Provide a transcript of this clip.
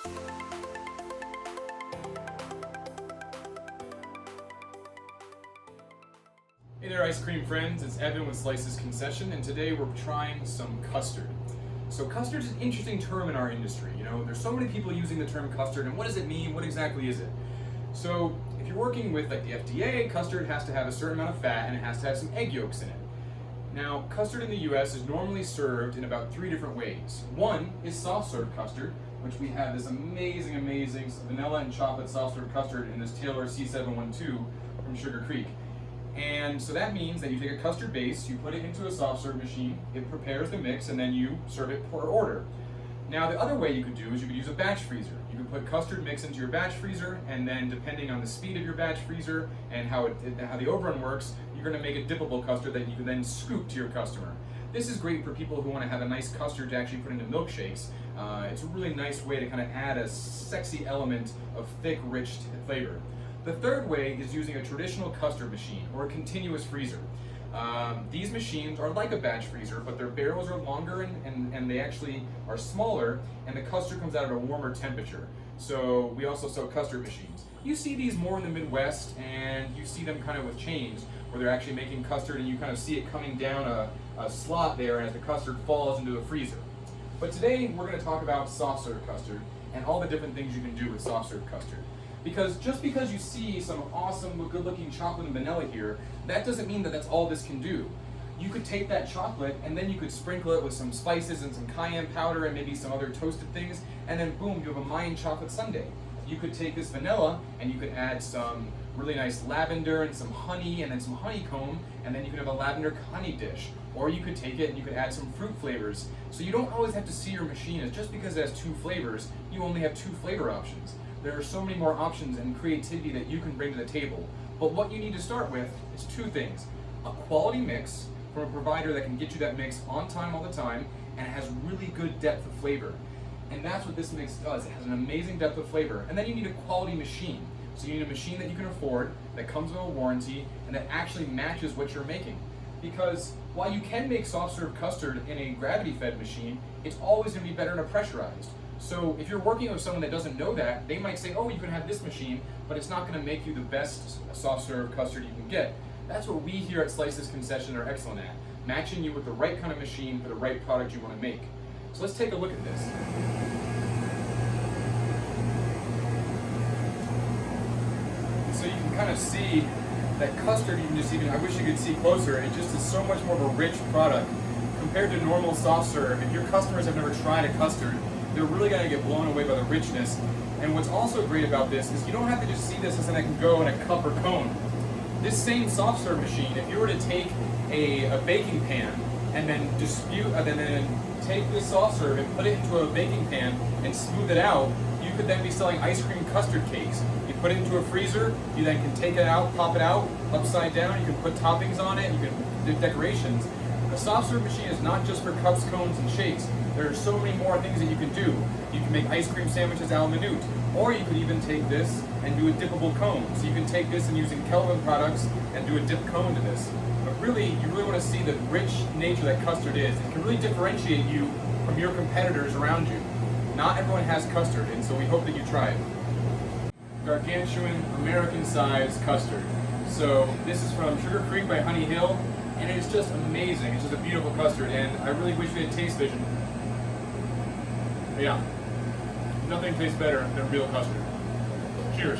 Hey there, ice cream friends. It's Evan with Slice's Concession, and today we're trying some custard. So custard is an interesting term in our industry. You know, there's so many people using the term custard, and what does it mean? What exactly is it? So if you're working with like the FDA, custard has to have a certain amount of fat and it has to have some egg yolks in it. Now, custard in the US is normally served in about 3 different ways. One is soft serve custard, which we have this amazing vanilla and chocolate soft serve custard in this Taylor C712 from Sugar Creek. And so that means that you take a custard base, you put it into a soft serve machine, it prepares the mix, and then you serve it per order. Now the other way you could do is you could use a batch freezer. You could put custard mix into your batch freezer, and then depending on the speed of your batch freezer and how the overrun works, you're going to make a dippable custard that you can then scoop to your customer. This is great for people who want to have a nice custard to actually put into milkshakes. It's a really nice way to kind of add a sexy element of thick, rich flavor. The third way is using a traditional custard machine or a continuous freezer. These machines are like a batch freezer, but their barrels are longer and they actually are smaller, and the custard comes out at a warmer temperature. So we also sell custard machines. You see these more in the Midwest, and you see them kind of with chains where they're actually making custard, and you kind of see it coming down a slot there as the custard falls into the freezer. But today we're going to talk about soft serve custard and all the different things you can do with soft serve custard. Because just because you see some awesome, good-looking chocolate and vanilla here, that doesn't mean that that's all this can do. You could take that chocolate and then you could sprinkle it with some spices and some cayenne powder and maybe some other toasted things, and then boom, you have a Mayan chocolate sundae. You could take this vanilla and you could add some really nice lavender and some honey and then some honeycomb, and then you could have a lavender honey dish. Or you could take it and you could add some fruit flavors. So you don't always have to see your machine as just because it has 2 flavors, you only have 2 flavor options. There are so many more options and creativity that you can bring to the table. But what you need to start with is 2 things. A quality mix from a provider that can get you that mix on time all the time, and it has really good depth of flavor. And that's what this mix does. It has an amazing depth of flavor. And then you need a quality machine. So you need a machine that you can afford, that comes with a warranty, and that actually matches what you're making. Because while you can make soft serve custard in a gravity-fed machine, it's always going to be better in a pressurized. So if you're working with someone that doesn't know that, they might say, oh, you can have this machine, but it's not going to make you the best soft serve custard you can get. That's what we here at Slice's Concession are excellent at, matching you with the right kind of machine for the right product you want to make. So let's take a look at this. So you can kind of see that custard, you can just even, I wish you could see closer, it just is so much more of a rich product compared to normal soft serve. If your customers have never tried a custard, they're really going to get blown away by the richness. And what's also great about this is you don't have to just see this as something that can go in a cup or cone. This same soft serve machine, if you were to take a baking pan and then take this soft serve and put it into a baking pan and smooth it out, you could then be selling ice cream custard cakes. You put it into a freezer, you then can take it out, pop it out, upside down, you can put toppings on it, you can do decorations. A soft serve machine is not just for cups, cones, and shakes. There are so many more things that you can do. You can make ice cream sandwiches a la minute, or you could even take this and do a dippable cone. So you can take this and using Kelvin products and do a dip cone to this. But really, you really want to see the rich nature that custard is. It can really differentiate you from your competitors around you. Not everyone has custard, and so we hope that you try it. Gargantuan American-sized custard. So this is from Sugar Creek by Honey Hill, and it's just amazing. It's just a beautiful custard, and I really wish we had taste vision. But yeah, nothing tastes better than real custard. Cheers.